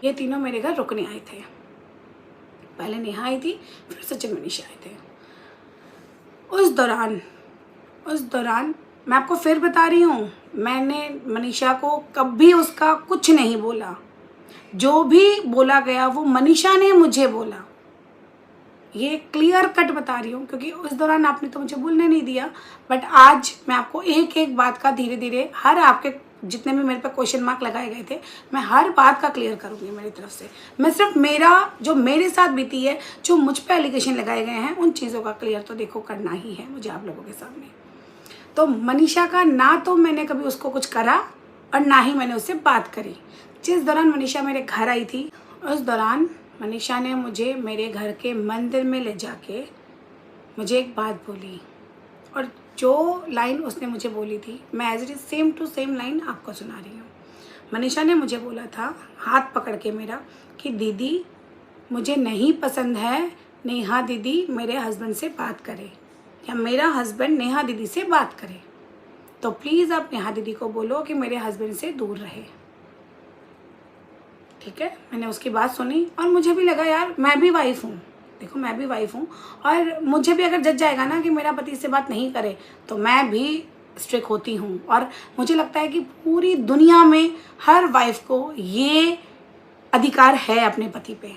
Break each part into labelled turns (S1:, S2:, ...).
S1: ये तीनों मेरे घर रुकने आए थे। पहले नेहा आई थी, फिर सचिन मनीषा आए थे। उस दौरान मैं आपको फिर बता रही हूँ, मैंने मनीषा को कभी उसका कुछ नहीं बोला। जो भी बोला गया वो मनीषा ने मुझे बोला। ये क्लियर कट बता रही हूँ, क्योंकि उस दौरान आपने तो मुझे बोलने नहीं दिया। बट आज मैं आपको एक एक बात का धीरे धीरे, हर आपके जितने भी मेरे पे क्वेश्चन मार्क लगाए गए थे, मैं हर बात का क्लियर करूँगी मेरी तरफ से। मैं सिर्फ जो मेरे साथ बीती है, जो मुझ पे एलिगेशन लगाए गए हैं, उन चीज़ों का क्लियर तो देखो करना ही है मुझे आप लोगों के सामने। तो मनीषा का ना तो मैंने कभी उसको कुछ करा और ना ही मैंने उससे बात करी। जिस दौरान मनीषा मेरे घर आई थी, उस दौरान मनीषा ने मुझे मेरे घर के मंदिर में ले जाके मुझे एक बात बोली, और जो लाइन उसने मुझे बोली थी, मैं as it is same to same line आपको सुना रही हूँ। मनीषा ने मुझे बोला था हाथ पकड़ के मेरा, कि दीदी मुझे नहीं पसंद है नेहा दीदी मेरे हस्बैंड से बात करे, या मेरा हस्बैंड नेहा दीदी से बात करे, तो प्लीज़ आप नेहा दीदी को बोलो कि मेरे हस्बैंड से दूर रहे। ठीक है, मैंने उसकी बात सुनी और मुझे भी लगा यार मैं भी वाइफ हूँ, देखो मैं भी वाइफ हूँ, और मुझे भी अगर जज जाएगा ना कि मेरा पति इससे बात नहीं करे, तो मैं भी स्ट्रिक्ट होती हूँ। और मुझे लगता है कि पूरी दुनिया में हर वाइफ को ये अधिकार है अपने पति पे,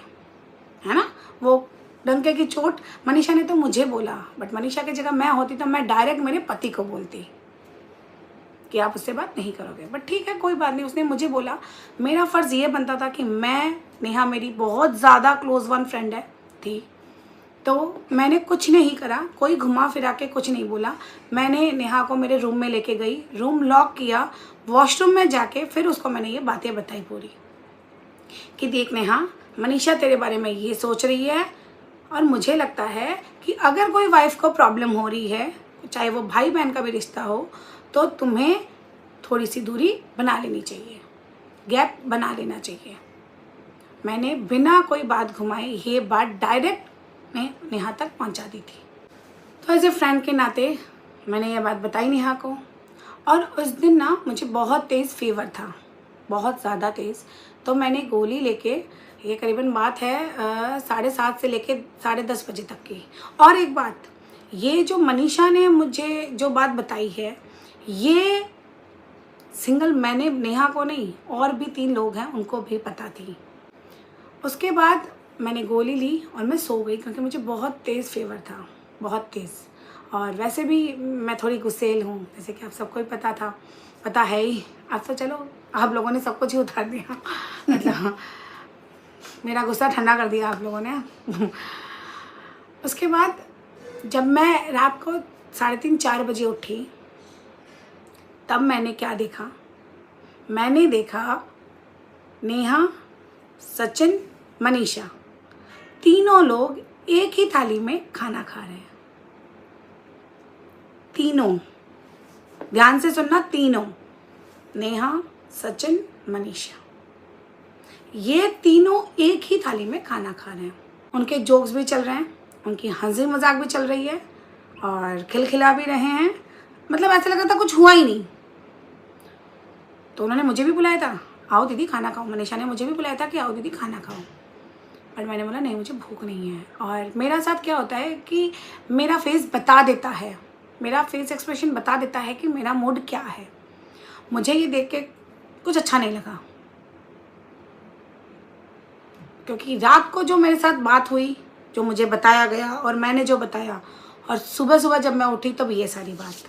S1: है ना। वो डंके की चोट मनीषा ने तो मुझे बोला, बट मनीषा की जगह मैं होती तो मैं डायरेक्ट मेरे पति को बोलती कि आप उससे बात नहीं करोगे। बट ठीक है, कोई बात नहीं, उसने मुझे बोला। मेरा फ़र्ज़ ये बनता था कि नेहा मेरी बहुत ज़्यादा क्लोज वन फ्रेंड थी, तो मैंने कुछ नहीं करा, कोई घुमा फिरा के कुछ नहीं बोला। मैंने नेहा को मेरे रूम में लेके गई, रूम लॉक किया, वॉशरूम में जाके फिर उसको मैंने ये बातें बताई पूरी, कि देख नेहा, मनीषा तेरे बारे में ये सोच रही है, और मुझे लगता है कि अगर कोई वाइफ को प्रॉब्लम हो रही है, चाहे वो भाई बहन का भी रिश्ता हो, तो तुम्हें थोड़ी सी दूरी बना लेनी चाहिए, गैप बना लेना चाहिए। मैंने बिना कोई बात घुमाए ये बात डायरेक्ट नेहा तक पहुंचा दी थी। तो एज ए फ्रेंड के नाते मैंने ये बात बताई नेहा को। और उस दिन ना मुझे बहुत तेज़ फीवर था, बहुत ज़्यादा तेज़। तो मैंने गोली लेके, ये करीबन बात है 7:30 से लेके 10:30 बजे तक की। और एक बात, ये जो मनीषा ने मुझे जो बात बताई है, ये सिंगल मैंने नेहा को नहीं, और भी 3 लोग हैं उनको भी पता थी। उसके बाद मैंने गोली ली और मैं सो गई, क्योंकि मुझे बहुत तेज़ फीवर था, बहुत तेज़। और वैसे भी मैं थोड़ी गुस्सेल हूँ, जैसे कि आप सबको ही पता है ही। अब तो चलो आप लोगों ने सब कुछ ही उतार दिया मतलब मेरा गुस्सा ठंडा कर दिया आप लोगों ने उसके बाद जब मैं रात को 3:30-4 बजे उठी, तब मैंने क्या देखा, मैंने देखा नेहा, सचिन, मनीषा, तीनों लोग एक ही थाली में खाना खा रहे हैं। तीनों, ध्यान से सुनना, तीनों, नेहा, सचिन, मनीषा, ये तीनों एक ही थाली में खाना खा रहे हैं। उनके जोक्स भी चल रहे हैं, उनकी हंसी मजाक भी चल रही है, और खिलखिला भी रहे हैं। मतलब ऐसा लग रहा था कुछ हुआ ही नहीं। तो उन्होंने मुझे भी बुलाया था, आओ दीदी खाना खाओ। मनीषा ने मुझे भी बुलाया था कि आओ दीदी खाना खाओ, पर मैंने बोला नहीं, मुझे भूख नहीं है। और मेरा साथ क्या होता है कि मेरा फेस बता देता है, मेरा फेस एक्सप्रेशन बता देता है कि मेरा मूड क्या है। मुझे ये देख के कुछ अच्छा नहीं लगा, क्योंकि रात को जो मेरे साथ बात हुई, जो मुझे बताया गया और मैंने जो बताया, और सुबह सुबह जब मैं उठी तब ये सारी बात,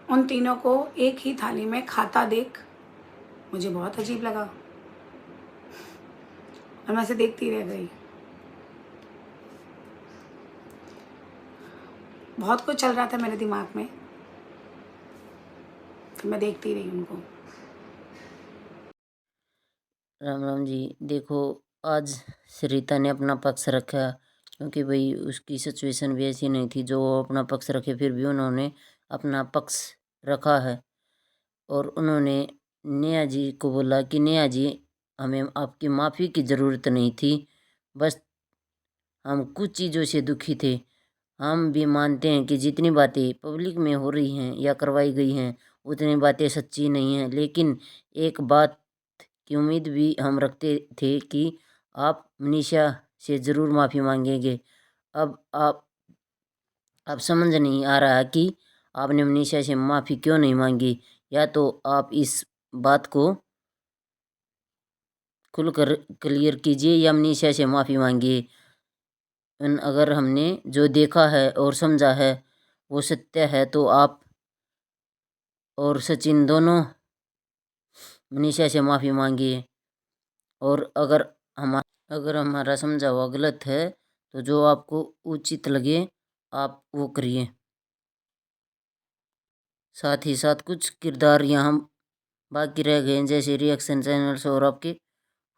S1: उन तीनों को एक ही थाली में खाता देख मुझे बहुत अजीब लगा, और मैं ऐसे देखती रह गई। बहुत कुछ चल रहा था मेरे दिमाग में, तो मैं देखती रही उनको।
S2: राम राम जी। देखो, आज सरिता ने अपना पक्ष रखा, क्योंकि भाई उसकी सिचुएशन भी ऐसी नहीं थी जो वो अपना पक्ष रखे, फिर भी उन्होंने अपना पक्ष रखा है। और उन्होंने नेहा जी को बोला कि नेहा जी, हमें आपकी माफ़ी की ज़रूरत नहीं थी, बस हम कुछ चीज़ों से दुखी थे। हम भी मानते हैं कि जितनी बातें पब्लिक में हो रही हैं या करवाई गई हैं, उतनी बातें सच्ची नहीं हैं, लेकिन एक बात की उम्मीद भी हम रखते थे कि आप मनीषा से ज़रूर माफ़ी मांगेंगे। अब समझ नहीं आ रहा कि आपने मनीषा से माफ़ी क्यों नहीं मांगी, या तो आप इस बात को खुलकर क्लियर कीजिए या मनीषा से माफ़ी मांगिए। अगर हमने जो देखा है और समझा है वो सत्य है तो आप और सचिन दोनों मनीषा से माफ़ी मांगिए। और अगर हमारा समझा हुआ गलत है तो जो आपको उचित लगे आप वो करिए। साथ ही साथ कुछ किरदार यहाँ बाकी रह गए हैं, जैसे रिएक्शन चैनल्स और आपके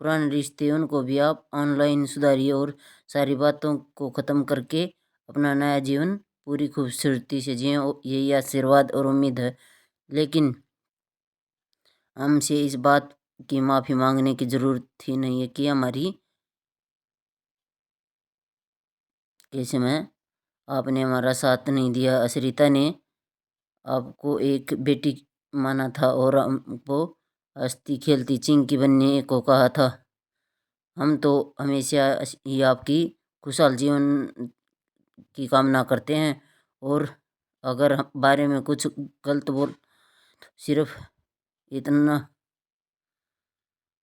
S2: पुराने रिश्ते, उनको भी आप ऑनलाइन सुधारिए और सारी बातों को ख़त्म करके अपना नया जीवन पूरी खूबसूरती से जिए। यही आशीर्वाद और उम्मीद है। लेकिन हमसे इस बात की माफ़ी मांगने की ज़रूरत ही नहीं है कि हमारी केस में आपने हमारा साथ नहीं दिया। असरिता ने आपको एक बेटी माना था और हमको हंसती खेलती चिंकी बनने को कहा था। हम तो हमेशा ही आपकी खुशहाल जीवन की कामना करते हैं, और अगर बारे में कुछ गलत बोल सिर्फ इतना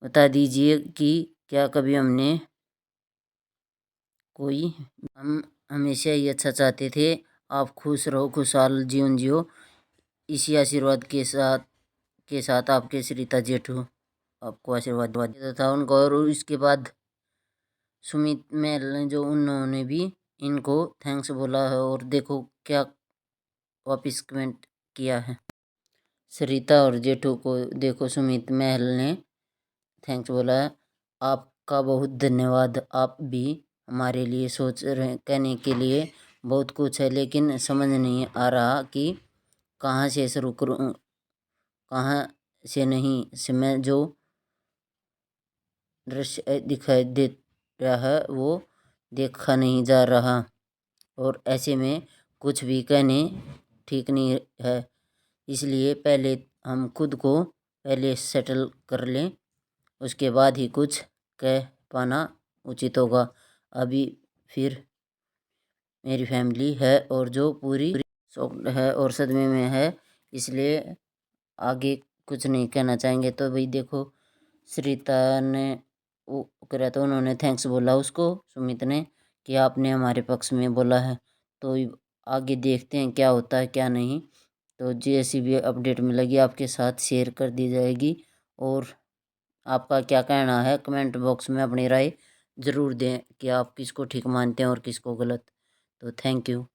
S2: बता दीजिए कि क्या कभी हमने हम हमेशा ही अच्छा चाहते थे। आप खुश रहो, खुशहाल जीवन जियो। इसी आशीर्वाद के साथ आपके सरिता जेठू आपको आशीर्वाद देता था उनको। और इसके बाद सुमित महल ने जो उन्होंने भी इनको थैंक्स बोला है, और देखो क्या वापिस कमेंट किया है। सरिता और जेठू को देखो सुमित महल ने थैंक्स बोला है। आपका बहुत धन्यवाद। आप भी हमारे लिए सोच रहे, कहने के लिए बहुत कुछ है, लेकिन समझ नहीं आ रहा कि कहाँ से शुरू करूँ कहाँ से नहीं। मैं जो दृश्य दिखाई दे रहा है वो देखा नहीं जा रहा, और ऐसे में कुछ भी कहने ठीक नहीं है। इसलिए पहले हम खुद को पहले सेटल कर लें, उसके बाद ही कुछ कह पाना उचित होगा। अभी फिर मेरी फैमिली है और जो पूरी शॉक्ड है और सदमे में है, इसलिए आगे कुछ नहीं कहना चाहेंगे। तो भाई देखो सरिता ने वो करा तो उन्होंने थैंक्स बोला उसको सुमित ने कि आपने हमारे पक्ष में बोला है। तो आगे देखते हैं क्या होता है क्या नहीं। तो जैसी भी अपडेट मिलेगी आपके साथ शेयर कर दी जाएगी। और आपका क्या कहना है कमेंट बॉक्स में अपनी राय ज़रूर दें कि आप किसको ठीक मानते हैं और किसको गलत। तो थैंक यू।